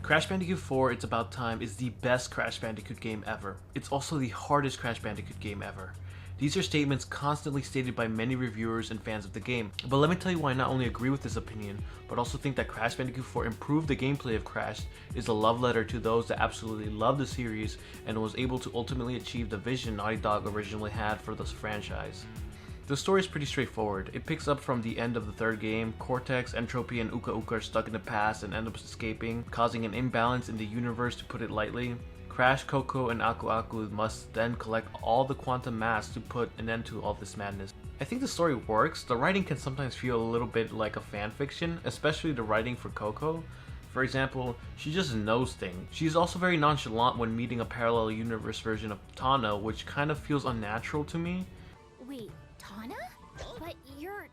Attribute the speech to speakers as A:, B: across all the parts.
A: Crash Bandicoot 4 It's About Time is the best Crash Bandicoot game ever. It's also the hardest Crash Bandicoot game ever. These are statements constantly stated by many reviewers and fans of the game, but let me tell you why I not only agree with this opinion, but also think that Crash Bandicoot 4 improved the gameplay of Crash is a love letter to those that absolutely love the series and was able to ultimately achieve the vision Naughty Dog originally had for this franchise. The story is pretty straightforward. It picks up from the end of the third game. Cortex, Entropy, and Uka Uka are stuck in the past and end up escaping, causing an imbalance in the universe, to put it lightly. Crash, Coco, and Aku Aku must then collect all the quantum masks to put an end to all this madness. I think the story works. The writing can sometimes feel a little bit like a fanfiction, especially the writing for Coco. For example, she just knows things. She's also very nonchalant when meeting a parallel universe version of Tana, which kind of feels unnatural to me.
B: Wait, Tana? But you're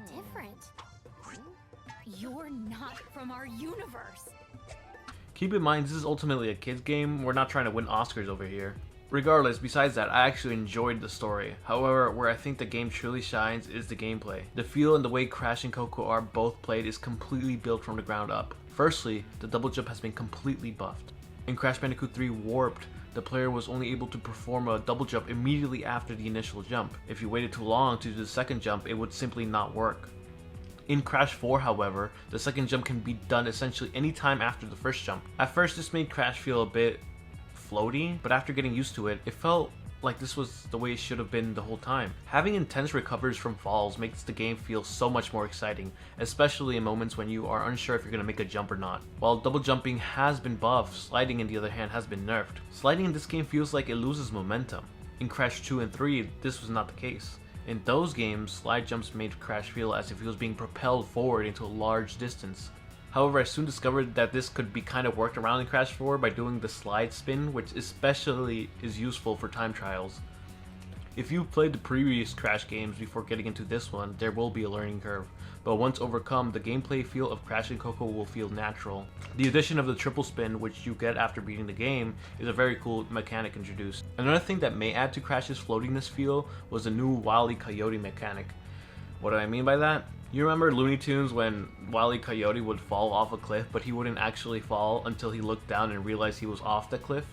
B: different. You're not from our universe.
A: Keep in mind, this is ultimately a kid's game. We're not trying to win Oscars over here. Regardless, besides that, I actually enjoyed the story. However, where I think the game truly shines is the gameplay. The feel and the way Crash and Coco are both played is completely built from the ground up. Firstly, the double jump has been completely buffed. In Crash Bandicoot 3 Warped, the player was only able to perform a double jump immediately after the initial jump. If you waited too long to do the second jump, it would simply not work. In Crash 4, however, the second jump can be done essentially any time after the first jump. At first, this made Crash feel a bit floaty, but after getting used to it, it felt like this was the way it should have been the whole time. Having intense recovers from falls makes the game feel so much more exciting, especially in moments when you are unsure if you're going to make a jump or not. While double jumping has been buffed, sliding on the other hand has been nerfed. Sliding in this game feels like it loses momentum. In Crash 2 and 3, this was not the case. In those games, slide jumps made Crash feel as if he was being propelled forward into a large distance. However, I soon discovered that this could be kind of worked around in Crash 4 by doing the slide spin, which especially is useful for time trials. If you've played the previous Crash games before getting into this one, there will be a learning curve, but once overcome, the gameplay feel of Crash and Coco will feel natural. The addition of the triple spin, which you get after beating the game, is a very cool mechanic introduced. Another thing that may add to Crash's floatiness feel was the new Wile E. Coyote mechanic. What do I mean by that? You remember Looney Tunes when Wile E. Coyote would fall off a cliff, but he wouldn't actually fall until he looked down and realized he was off the cliff?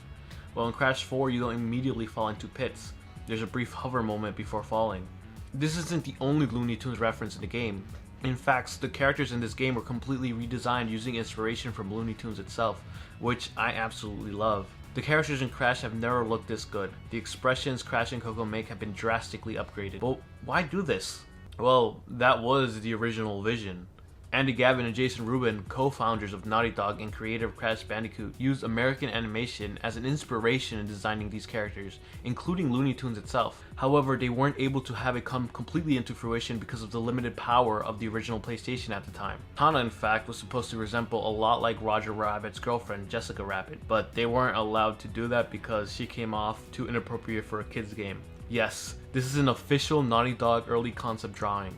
A: Well, in Crash 4, you don't immediately fall into pits. There's a brief hover moment before falling. This isn't the only Looney Tunes reference in the game. In fact, the characters in this game were completely redesigned using inspiration from Looney Tunes itself, which I absolutely love. The characters in Crash have never looked this good. The expressions Crash and Coco make have been drastically upgraded. But why do this? Well, that was the original vision. Andy Gavin and Jason Rubin, co-founders of Naughty Dog and creator of Crash Bandicoot, used American animation as an inspiration in designing these characters, including Looney Tunes itself. However, they weren't able to have it come completely into fruition because of the limited power of the original PlayStation at the time. Tana, in fact, was supposed to resemble a lot like Roger Rabbit's girlfriend, Jessica Rabbit, but they weren't allowed to do that because she came off too inappropriate for a kid's game. Yes, this is an official Naughty Dog early concept drawing.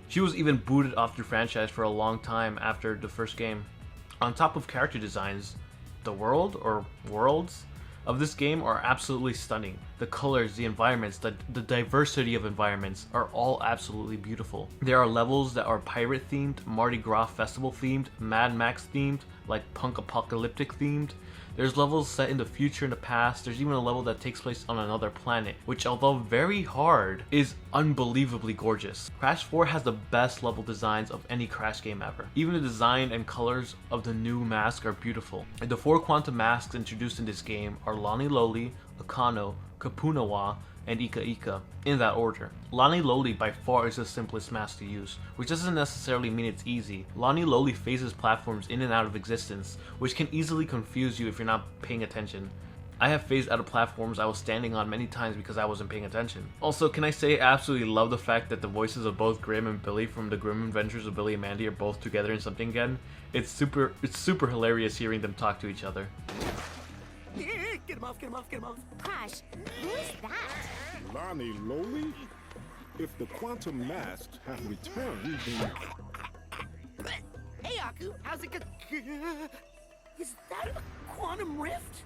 A: She was even booted off the franchise for a long time after the first game. On top of character designs, the world, or worlds, of this game are absolutely stunning. The colors, the environments, the diversity of environments are all absolutely beautiful. There are levels that are pirate themed, Mardi Gras festival themed, Mad Max themed, like punk apocalyptic themed. There's levels set in the future and the past. There's even a level that takes place on another planet, which although very hard, is unbelievably gorgeous. Crash 4 has the best level designs of any Crash game ever. Even the design and colors of the new mask are beautiful. The 4 quantum masks introduced in this game are Lani Loli, Akano, Kapunawa, and Ika Ika, in that order. Lani Loli by far is the simplest mask to use, which doesn't necessarily mean it's easy. Lani Loli phases platforms in and out of existence, which can easily confuse you if you're not paying attention. I have phased out of platforms I was standing on many times because I wasn't paying attention. Also, can I say I absolutely love the fact that the voices of both Grim and Billy from the Grim Adventures of Billy and Mandy are both together in something again. It's super hilarious hearing them talk to each other.
C: Get him off, get him off, get him off.
B: Crash, who is that?
D: Lani Loli? If the quantum masks have returned, then...
C: Hey, Aku, how's it go? Is that a quantum rift?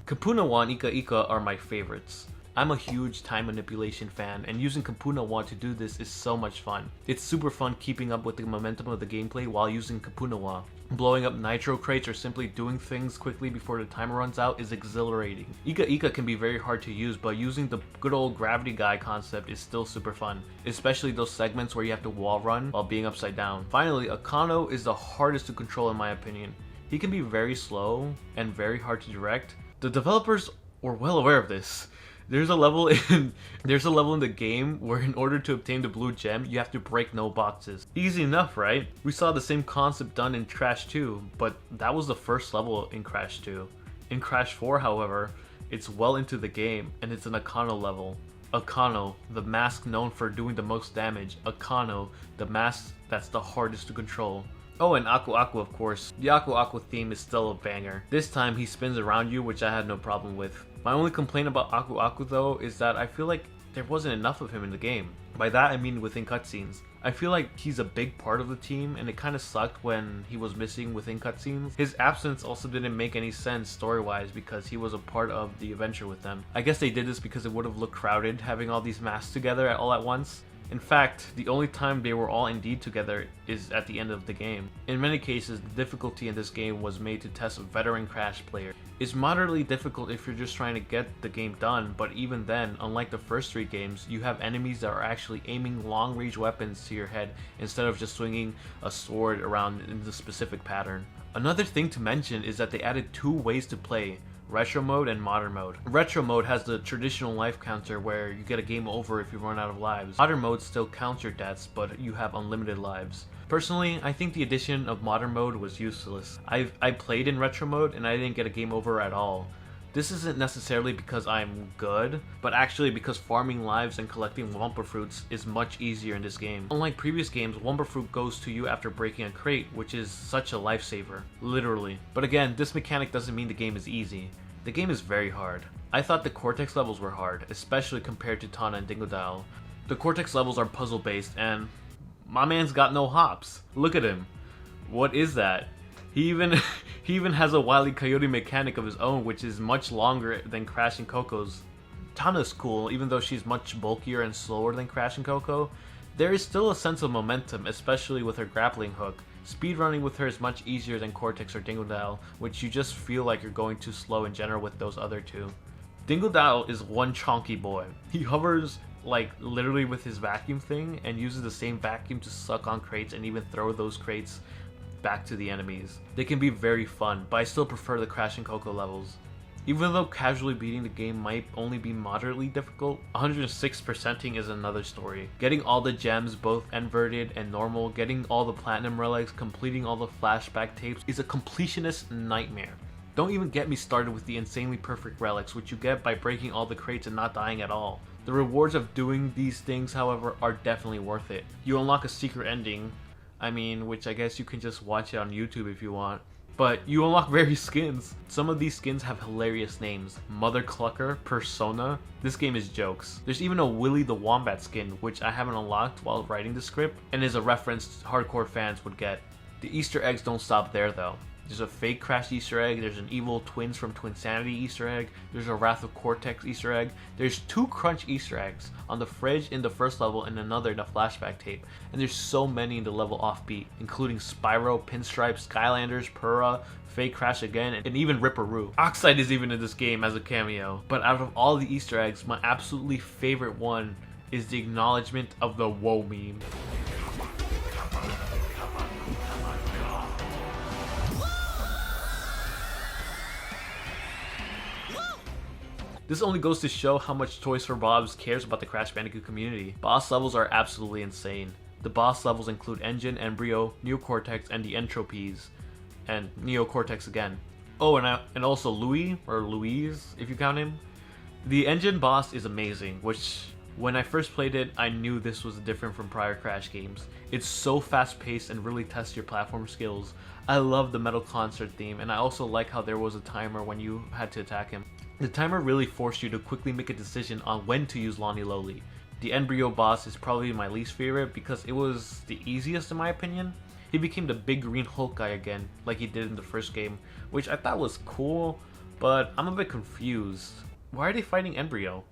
A: Kapunawa and Ika Ika are my favorites. I'm a huge time manipulation fan, and using Kapunawa to do this is so much fun. It's super fun keeping up with the momentum of the gameplay while using Kapunawa. Blowing up nitro crates or simply doing things quickly before the timer runs out is exhilarating. Ika Ika can be very hard to use, but using the good old gravity guy concept is still super fun, especially those segments where you have to wall run while being upside down. Finally, Akano is the hardest to control in my opinion. He can be very slow and very hard to direct. The developers were well aware of this. There's a level in the game where in order to obtain the blue gem, you have to break no boxes. Easy enough, right? We saw the same concept done in Crash 2, but that was the first level in Crash 2. In Crash 4, however, it's well into the game, and it's an Akano level. Akano, the mask known for doing the most damage. Akano, the mask that's the hardest to control. Oh, and Aku Aku, of course. The Aku Aku theme is still a banger. This time he spins around you, which I had no problem with. My only complaint about Aku Aku though is that I feel like there wasn't enough of him in the game. By that I mean within cutscenes. I feel like he's a big part of the team, and it kinda sucked when he was missing within cutscenes. His absence also didn't make any sense story-wise because he was a part of the adventure with them. I guess they did this because it would have looked crowded having all these masks together all at once. In fact, the only time they were all indeed together is at the end of the game. In many cases, the difficulty in this game was made to test veteran Crash players. It's moderately difficult if you're just trying to get the game done, but even then, unlike the first 3 games, you have enemies that are actually aiming long-range weapons to your head instead of just swinging a sword around in the specific pattern. Another thing to mention is that they added 2 ways to play. Retro mode and modern mode. Retro mode has the traditional life counter where you get a game over if you run out of lives. Modern mode still counts your deaths, but you have unlimited lives. Personally, I think the addition of modern mode was useless. I played in retro mode and I didn't get a game over at all. This isn't necessarily because I'm good, but actually because farming lives and collecting Wumpa Fruits is much easier in this game. Unlike previous games, Wumpa Fruit goes to you after breaking a crate, which is such a lifesaver. Literally. But again, this mechanic doesn't mean the game is easy. The game is very hard. I thought the Cortex levels were hard, especially compared to Tana and Dingodile. The Cortex levels are puzzle based and my man's got no hops. Look at him. What is that? He even has a Wile E. Coyote mechanic of his own, which is much longer than Crash and Coco's. Tana's cool, even though she's much bulkier and slower than Crash and Coco. There is still a sense of momentum, especially with her grappling hook. Speedrunning with her is much easier than Cortex or Dingodile, which you just feel like you're going too slow in general with those other 2. Dingodile is one chonky boy. He hovers like literally with his vacuum thing and uses the same vacuum to suck on crates and even throw those crates back to the enemies. They can be very fun, but I still prefer the Crash and Coco levels. Even though casually beating the game might only be moderately difficult, 106%ing is another story. Getting all the gems, both inverted and normal, getting all the platinum relics, completing all the flashback tapes is a completionist nightmare. Don't even get me started with the insanely perfect relics, which you get by breaking all the crates and not dying at all. The rewards of doing these things, however, are definitely worth it. You unlock a secret ending, which I guess you can just watch it on YouTube if you want. But you unlock various skins. Some of these skins have hilarious names. Mother Clucker, Persona. This game is jokes. There's even a Willy the Wombat skin, which I haven't unlocked while writing the script, and is a reference hardcore fans would get. The Easter eggs don't stop there though. There's a fake Crash Easter egg, there's an evil Twins from Twinsanity Easter egg, there's a Wrath of Cortex Easter egg, there's 2 Crunch Easter eggs, on the fridge in the first level and another in the flashback tape, and there's so many in the level Offbeat, including Spyro, Pinstripe, Skylanders, Purra, Fake Crash again, and even Ripperoo. Oxide is even in this game as a cameo. But out of all the Easter eggs, my absolutely favorite one is the acknowledgement of the Woah meme. This only goes to show how much Toys for Bob's cares about the Crash Bandicoot community. Boss levels are absolutely insane. The boss levels include Engine, Embryo, Neocortex, and the Entropies, and Neocortex again. Oh, and also Louis, or Louise, if you count him. The Engine boss is amazing, which when I first played it, I knew this was different from prior Crash games. It's so fast-paced and really tests your platform skills. I love the Metal Concert theme, and I also like how there was a timer when you had to attack him. The timer really forced you to quickly make a decision on when to use Lonnie Loli. The Embryo boss is probably my least favorite because it was the easiest in my opinion. He became the big green Hulk guy again, like he did in the first game, which I thought was cool, but I'm a bit confused. Why are they fighting Embryo?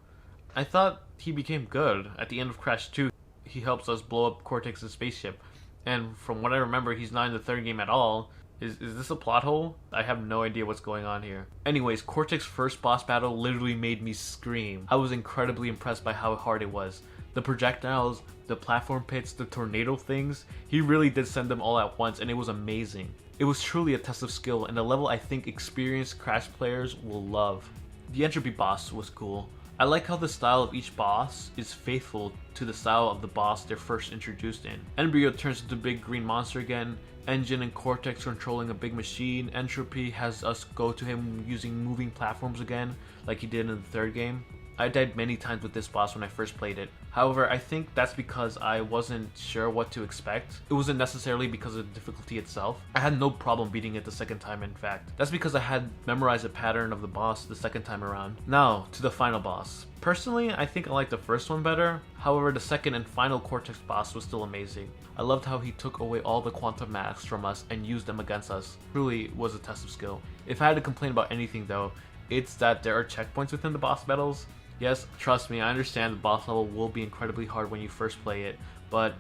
A: I thought he became good. At the end of Crash 2, he helps us blow up Cortex's spaceship. And from what I remember, he's not in the third game at all. Is this a plot hole? I have no idea what's going on here. Anyways, Cortex's first boss battle literally made me scream. I was incredibly impressed by how hard it was. The projectiles, the platform pits, the tornado things, he really did send them all at once and it was amazing. It was truly a test of skill and a level I think experienced Crash players will love. The entropy boss was cool. I like how the style of each boss is faithful to the style of the boss they're first introduced in. Embryo turns into a big green monster again, Engine and Cortex controlling a big machine, Entropy has us go to him using moving platforms again, like he did in the third game. I died many times with this boss when I first played it. However, I think that's because I wasn't sure what to expect. It wasn't necessarily because of the difficulty itself. I had no problem beating it the second time, in fact. That's because I had memorized the pattern of the boss the second time around. Now, to the final boss. Personally, I think I like the first one better. However, the second and final Cortex boss was still amazing. I loved how he took away all the quantum masks from us and used them against us. Truly was a test of skill. If I had to complain about anything though, it's that there are checkpoints within the boss battles. Yes, trust me, I understand the boss level will be incredibly hard when you first play it, but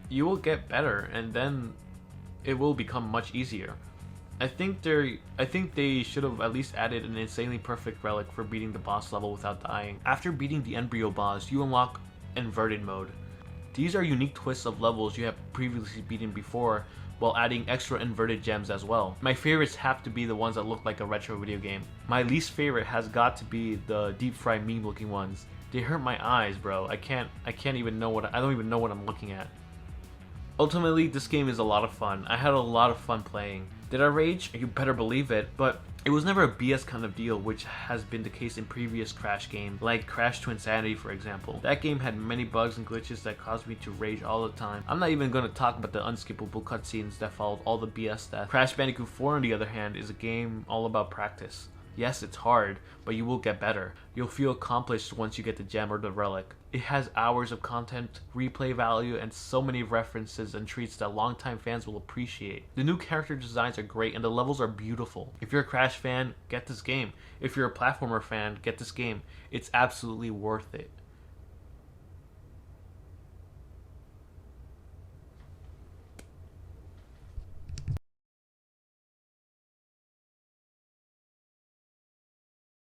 A: you will get better and then it will become much easier. I think they should have at least added an insanely perfect relic for beating the boss level without dying. After beating the Embryo boss, you unlock inverted mode. These are unique twists of levels you have previously beaten before, while adding extra inverted gems as well. My favorites have to be the ones that look like a retro video game. My least favorite has got to be the deep fried meme looking ones. They hurt my eyes, bro. I don't even know what I'm looking at. Ultimately, this game is a lot of fun. I had a lot of fun playing. Did I rage? You better believe it, but it was never a BS kind of deal, which has been the case in previous Crash games, like Crash to Insanity for example. That game had many bugs and glitches that caused me to rage all the time. I'm not even going to talk about the unskippable cutscenes that followed all the BS stuff. Crash Bandicoot 4 on the other hand is a game all about practice. Yes, it's hard, but you will get better. You'll feel accomplished once you get the gem or the relic. It has hours of content, replay value, and so many references and treats that longtime fans will appreciate. The new character designs are great and the levels are beautiful. If you're a Crash fan, get this game. If you're a platformer fan, get this game. It's absolutely worth it.